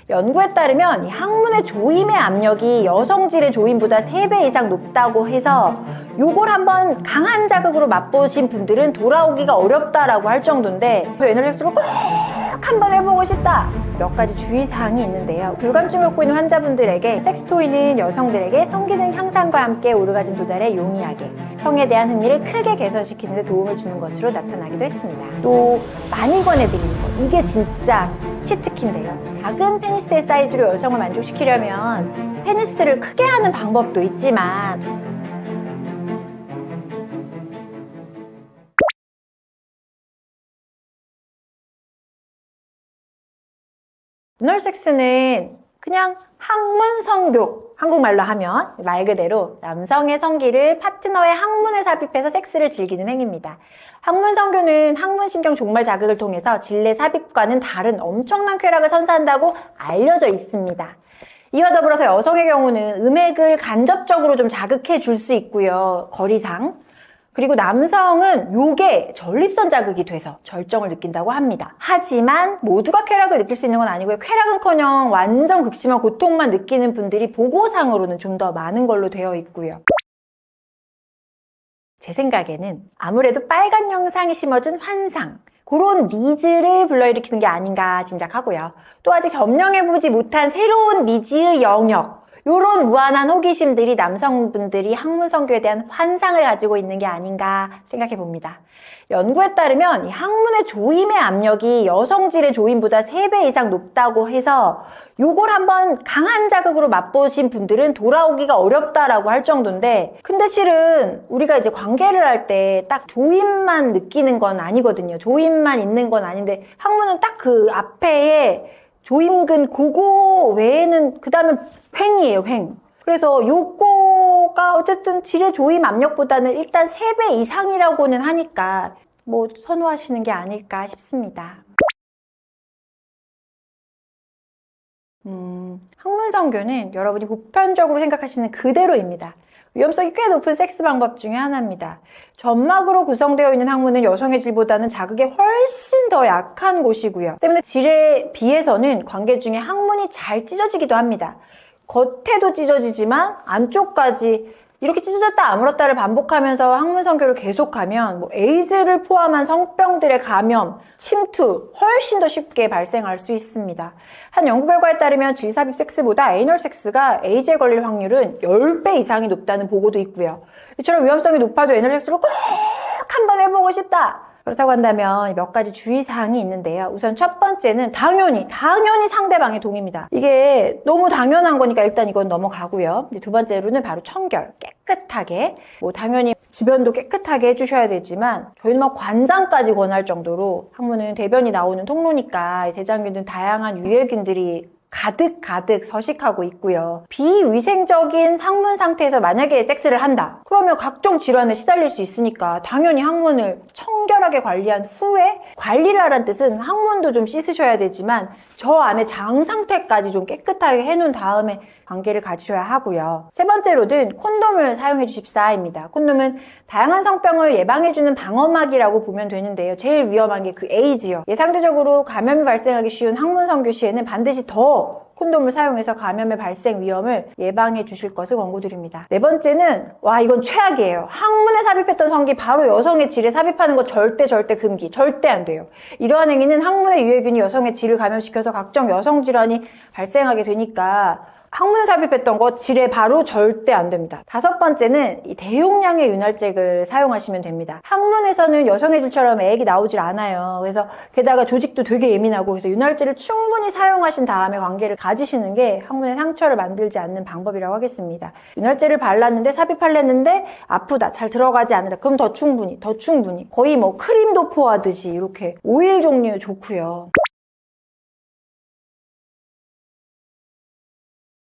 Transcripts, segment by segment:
연구에 따르면 이 항문의 조임의 압력이 여성질의 조임보다 3배 이상 높다고 해서 요걸 한번 강한 자극으로 맛보신 분들은 돌아오기가 어렵다라고 할 정도인데 에너지스로 꼭 한번 해보고 싶다! 몇 가지 주의사항이 있는데요. 불감증을 갖고 있는 환자분들에게 섹스토이는 여성들에게 성기능 향상과 함께 오르가즘 도달에 용이하게 성에 대한 흥미를 크게 개선시키는 데 도움을 주는 것으로 나타나기도 했습니다. 또 많이 권해드리는 거, 이게 진짜 치트키인데요. 작은 페니스의 사이즈로 여성을 만족시키려면 페니스를 크게 하는 방법도 있지만 애널섹스는 그냥 항문 성교, 한국말로 하면 말 그대로 남성의 성기를 파트너의 항문에 삽입해서 섹스를 즐기는 행위입니다. 항문 성교는 항문신경 종말 자극을 통해서 질내 삽입과는 다른 엄청난 쾌락을 선사한다고 알려져 있습니다. 이와 더불어서 여성의 경우는 음액을 간접적으로 좀 자극해 줄 수 있고요. 거리상. 그리고 남성은 요게 전립선 자극이 돼서 절정을 느낀다고 합니다. 하지만 모두가 쾌락을 느낄 수 있는 건 아니고요. 쾌락은커녕 완전 극심한 고통만 느끼는 분들이 보고상으로는 좀 더 많은 걸로 되어 있고요. 제 생각에는 아무래도 빨간 영상이 심어준 환상, 그런 니즈를 불러일으키는 게 아닌가 짐작하고요. 또 아직 점령해보지 못한 새로운 니즈의 영역, 요런 무한한 호기심들이 남성분들이 항문 성교에 대한 환상을 가지고 있는 게 아닌가 생각해 봅니다. 연구에 따르면 이 항문의 조임의 압력이 여성질의 조임보다 3배 이상 높다고 해서 요걸 한번 강한 자극으로 맛보신 분들은 돌아오기가 어렵다라고 할 정도인데, 근데 실은 우리가 이제 관계를 할 때 딱 조임만 느끼는 건 아니거든요. 조임만 있는 건 아닌데 항문은 딱 그 앞에 조임근 그거 외에는 그 다음에 횡이에요, 횡. 그래서 요거가 어쨌든 질의 조임 압력보다는 일단 3배 이상이라고는 하니까 뭐 선호하시는 게 아닐까 싶습니다. 항문 성교는 여러분이 보편적으로 생각하시는 그대로입니다. 위험성이 꽤 높은 섹스 방법 중에 하나입니다. 점막으로 구성되어 있는 항문은 여성의 질보다는 자극에 훨씬 더 약한 곳이고요. 때문에 질에 비해서는 관계 중에 항문이 잘 찢어지기도 합니다. 겉에도 찢어지지만 안쪽까지 이렇게 찢어졌다 아물었다를 반복하면서 항문 성교를 계속하면 에이즈를 포함한 성병들의 감염, 침투 훨씬 더 쉽게 발생할 수 있습니다. 한 연구 결과에 따르면 질삽입 섹스보다 에이널 섹스가 에이즈에 걸릴 확률은 10배 이상이 높다는 보고도 있고요. 이처럼 위험성이 높아도 에이널 섹스를 꼭 한번 해보고 싶다! 그렇다고 한다면 몇 가지 주의사항이 있는데요. 우선 첫 번째는 당연히 상대방의 동의입니다. 이게 너무 당연한 거니까 일단 이건 넘어가고요. 두 번째로는 바로 청결, 깨끗하게, 당연히 주변도 깨끗하게 해주셔야 되지만 저희는 막 관장까지 권할 정도로 항문은 대변이 나오는 통로니까 대장균 등 다양한 유해균들이 가득 서식하고 있고요. 비위생적인 항문 상태에서 만약에 섹스를 한다. 그러면 각종 질환에 시달릴 수 있으니까 당연히 항문을 청결하게 관리한 후에, 관리를 하라는 뜻은 항문도 좀 씻으셔야 되지만 저 안에 장 상태까지 좀 깨끗하게 해놓은 다음에 관계를 가지셔야 하고요. 세 번째로는 콘돔을 사용해 주십사입니다. 콘돔은 다양한 성병을 예방해주는 방어막이라고 보면 되는데요. 제일 위험한 게 그 에이즈요. 상대적으로 감염이 발생하기 쉬운 항문 성교 시에는 반드시 더 콘돔을 사용해서 감염의 발생 위험을 예방해 주실 것을 권고드립니다. 네 번째는 이건 최악이에요. 항문에 삽입했던 성기 바로 여성의 질에 삽입하는 거 절대 금기. 절대 안 돼요. 이러한 행위는 항문의 유해균이 여성의 질을 감염시켜서 각종 여성 질환이 발생하게 되니까 항문에 삽입했던 거 질에 바로 절대 안 됩니다. 다섯 번째는 이 대용량의 윤활제를 사용하시면 됩니다. 항문에서는 여성의 질처럼 액이 나오질 않아요. 그래서 게다가 조직도 되게 예민하고 그래서 윤활제를 충분히 사용하신 다음에 관계를 가지시는 게 항문에 상처를 만들지 않는 방법이라고 하겠습니다. 윤활제를 발랐는데 삽입하려는데 아프다, 잘 들어가지 않는다. 그럼 더 충분히 거의 크림 도포하듯이 이렇게 오일 종류 좋고요.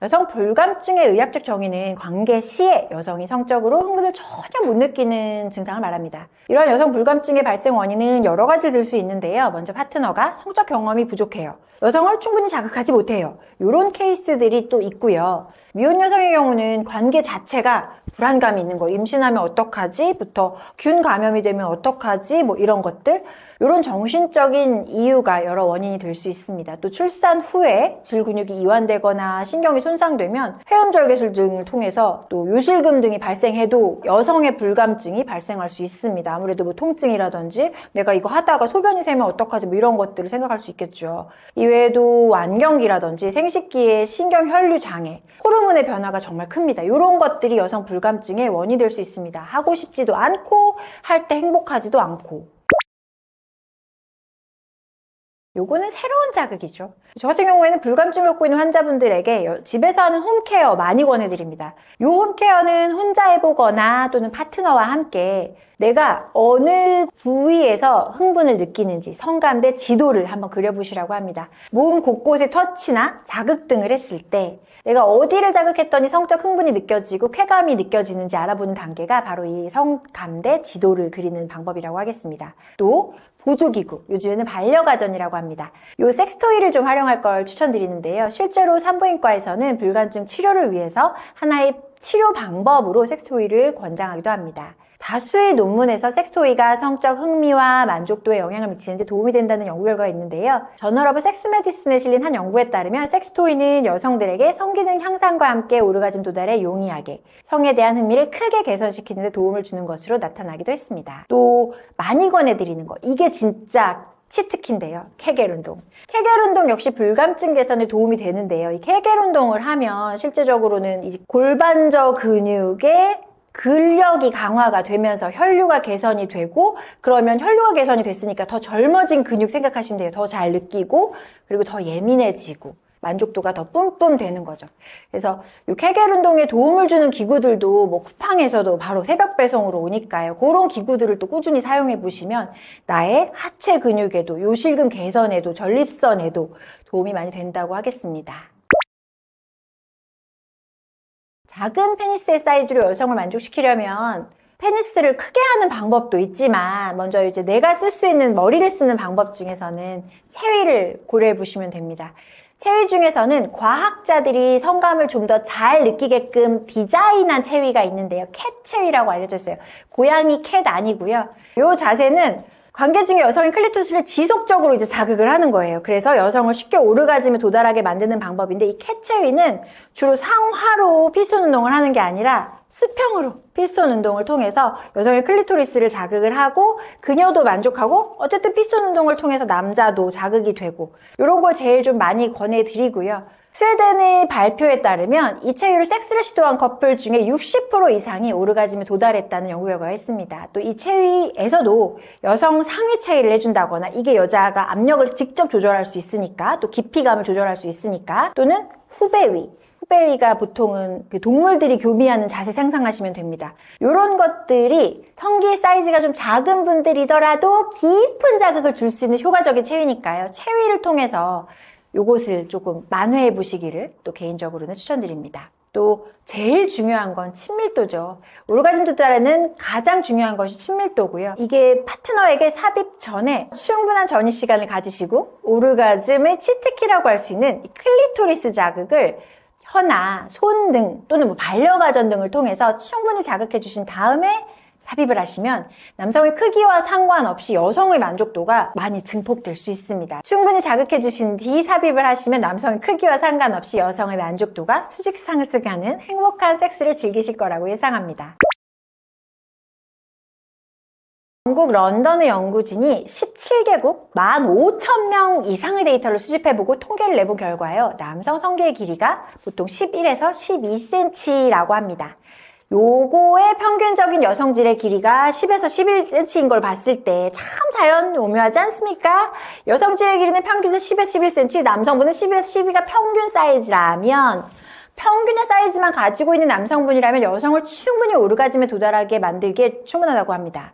여성 불감증의 의학적 정의는 관계 시에 여성이 성적으로 흥분을 전혀 못 느끼는 증상을 말합니다. 이러한 여성 불감증의 발생 원인은 여러 가지를 들 수 있는데요. 먼저 파트너가 성적 경험이 부족해요. 여성을 충분히 자극하지 못해요. 이런 케이스들이 또 있고요. 미혼 여성의 경우는 관계 자체가 불안감이 있는 거, 임신하면 어떡하지? 부터 균 감염이 되면 어떡하지? 뭐 이런 것들, 이런 정신적인 이유가 여러 원인이 될 수 있습니다. 또 출산 후에 질 근육이 이완되거나 신경이 손상되면 회음절개술 등을 통해서 또 요실금 등이 발생해도 여성의 불감증이 발생할 수 있습니다. 아무래도 뭐 통증이라든지 내가 이거 하다가 소변이 새면 어떡하지? 뭐 이런 것들을 생각할 수 있겠죠. 이외에도 완경기라든지 생식기의 신경 혈류 장애, 호르몬의 변화가 정말 큽니다. 이런 것들이 여성 불감증의 원인이 될 수 있습니다. 하고 싶지도 않고 할 때 행복하지도 않고. 요거는 새로운 자극이죠. 저 같은 경우에는 불감증을 겪고 있는 환자분들에게 집에서 하는 홈케어 많이 권해드립니다. 이 홈케어는 혼자 해보거나 또는 파트너와 함께 내가 어느 부위에서 흥분을 느끼는지 성감대 지도를 한번 그려보시라고 합니다. 몸 곳곳에 터치나 자극 등을 했을 때 내가 어디를 자극했더니 성적 흥분이 느껴지고 쾌감이 느껴지는지 알아보는 단계가 바로 이 성감대 지도를 그리는 방법이라고 하겠습니다. 또 보조기구, 요즘에는 반려가전이라고 합니다. 요 섹스토이를 좀 활용할 걸 추천드리는데요. 실제로 산부인과에서는 불감증 치료를 위해서 하나의 치료 방법으로 섹스토이를 권장하기도 합니다. 다수의 논문에서 섹스토이가 성적 흥미와 만족도에 영향을 미치는데 도움이 된다는 연구 결과가 있는데요. 저널 오브 섹스 메디슨에 실린 한 연구에 따르면 섹스토이는 여성들에게 성기능 향상과 함께 오르가즘 도달에 용이하게 성에 대한 흥미를 크게 개선시키는 데 도움을 주는 것으로 나타나기도 했습니다. 또 많이 권해드리는 거, 이게 진짜 치트키인데요. 케겔 운동. 케겔 운동 역시 불감증 개선에 도움이 되는데요. 이 케겔 운동을 하면 실제적으로는 이 골반저 근육의 근력이 강화가 되면서 혈류가 개선이 되고, 그러면 혈류가 개선이 됐으니까 더 젊어진 근육 생각하시면 돼요. 더 잘 느끼고 그리고 더 예민해지고 만족도가 더 뿜뿜 되는 거죠. 그래서 이 케겔 운동에 도움을 주는 기구들도 뭐 쿠팡에서도 바로 새벽 배송으로 오니까요. 그런 기구들을 또 꾸준히 사용해 보시면 나의 하체 근육에도 요실금 개선에도 전립선에도 도움이 많이 된다고 하겠습니다. 작은 페니스의 사이즈로 여성을 만족시키려면 페니스를 크게 하는 방법도 있지만 먼저 이제 내가 쓸 수 있는 머리를 쓰는 방법 중에서는 체위를 고려해 보시면 됩니다. 체위 중에서는 과학자들이 성감을 좀 더 잘 느끼게끔 디자인한 체위가 있는데요. 캣 체위라고 알려져 있어요. 고양이 캣 아니고요. 이 자세는 관계 중에 여성의 클리토스를 지속적으로 이제 자극을 하는 거예요. 그래서 여성을 쉽게 오르가즘에 도달하게 만드는 방법인데, 이 캣 체위는 주로 상하로 피스톤 운동을 하는 게 아니라 수평으로 피스톤 운동을 통해서 여성의 클리토리스를 자극을 하고 그녀도 만족하고, 어쨌든 피스톤 운동을 통해서 남자도 자극이 되고, 이런 걸 제일 좀 많이 권해드리고요. 스웨덴의 발표에 따르면 이 체위로 섹스를 시도한 커플 중에 60% 이상이 오르가즘에 도달했다는 연구 결과가 있습니다. 또 이 체위에서도 여성 상위 체위를 해준다거나, 이게 여자가 압력을 직접 조절할 수 있으니까, 또 깊이감을 조절할 수 있으니까, 또는 후배위가 보통은 그 동물들이 교미하는 자세 상상하시면 됩니다. 이런 것들이 성기 사이즈가 좀 작은 분들이더라도 깊은 자극을 줄 수 있는 효과적인 체위니까요. 체위를 통해서 요것을 조금 만회해 보시기를 또 개인적으로는 추천드립니다. 또 제일 중요한 건 친밀도죠. 오르가즘 도달에는 가장 중요한 것이 친밀도고요. 이게 파트너에게 삽입 전에 충분한 전이 시간을 가지시고 오르가즘의 치트키라고 할 수 있는 클리토리스 자극을 혀나 손 등 또는 뭐 반려가전 등을 통해서 충분히 자극해 주신 다음에 삽입을 하시면 남성의 크기와 상관없이 여성의 만족도가 많이 증폭될 수 있습니다. 충분히 자극해 주신 뒤 삽입을 하시면 남성의 크기와 상관없이 여성의 만족도가 수직 상승하는 행복한 섹스를 즐기실 거라고 예상합니다. 영국 런던의 연구진이 17개국 15,000명 이상의 데이터를 수집해보고 통계를 내본 결과요, 남성 성기의 길이가 보통 11에서 12cm라고 합니다. 요거의 평균적인 여성질의 길이가 10에서 11cm인 걸 봤을 때 참 자연 오묘하지 않습니까? 여성질의 길이는 평균에서 10에서 11cm, 남성분은 10에서 12가 평균 사이즈라면, 평균의 사이즈만 가지고 있는 남성분이라면 여성을 충분히 오르가즘에 도달하게 만들기에 충분하다고 합니다.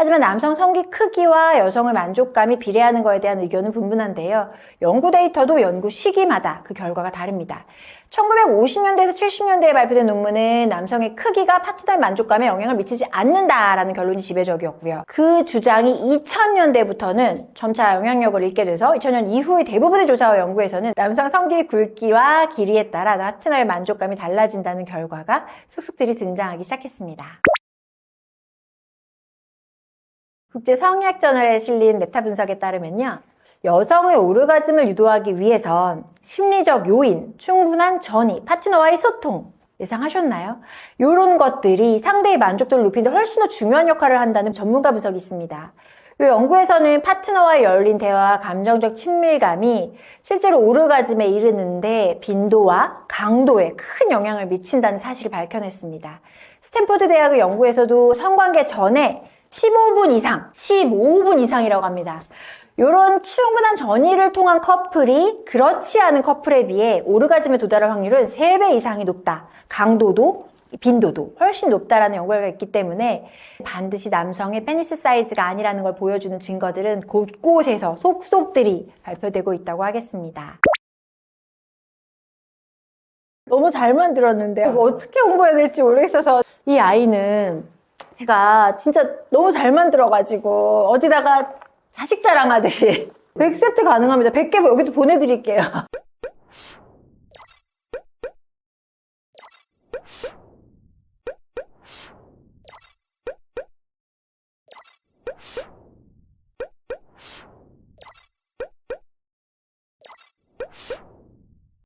하지만 남성 성기 크기와 여성의 만족감이 비례하는 것에 대한 의견은 분분한데요. 연구 데이터도 연구 시기마다 그 결과가 다릅니다. 1950년대에서 70년대에 발표된 논문은 남성의 크기가 파트너의 만족감에 영향을 미치지 않는다라는 결론이 지배적이었고요. 그 주장이 2000년대부터는 점차 영향력을 잃게 돼서 2000년 이후의 대부분의 조사와 연구에서는 남성 성기의 굵기와 길이에 따라 파트너의 만족감이 달라진다는 결과가 쑥쑥들이 등장하기 시작했습니다. 국제성의학저널에 실린 메타 분석에 따르면요. 여성의 오르가즘을 유도하기 위해선 심리적 요인, 충분한 전이, 파트너와의 소통, 예상하셨나요? 이런 것들이 상대의 만족도를 높이는 데 훨씬 더 중요한 역할을 한다는 전문가 분석이 있습니다. 이 연구에서는 파트너와의 열린 대화와 감정적 친밀감이 실제로 오르가즘에 이르는데 빈도와 강도에 큰 영향을 미친다는 사실을 밝혀냈습니다. 스탠포드 대학의 연구에서도 성관계 전에 15분 이상이라고 합니다. 이런 충분한 전이를 통한 커플이 그렇지 않은 커플에 비해 오르가즘에 도달할 확률은 3배 이상이 높다. 강도도 빈도도 훨씬 높다라는 연구가 있기 때문에 반드시 남성의 페니스 사이즈가 아니라는 걸 보여주는 증거들은 곳곳에서 속속들이 발표되고 있다고 하겠습니다. 너무 잘 만들었는데 이거 어떻게 홍보해야 될지 모르겠어서 이 아이는 제가 진짜 너무 잘 만들어가지고 어디다가 자식 자랑하듯이 100세트 가능합니다. 100개 여기도 보내드릴게요.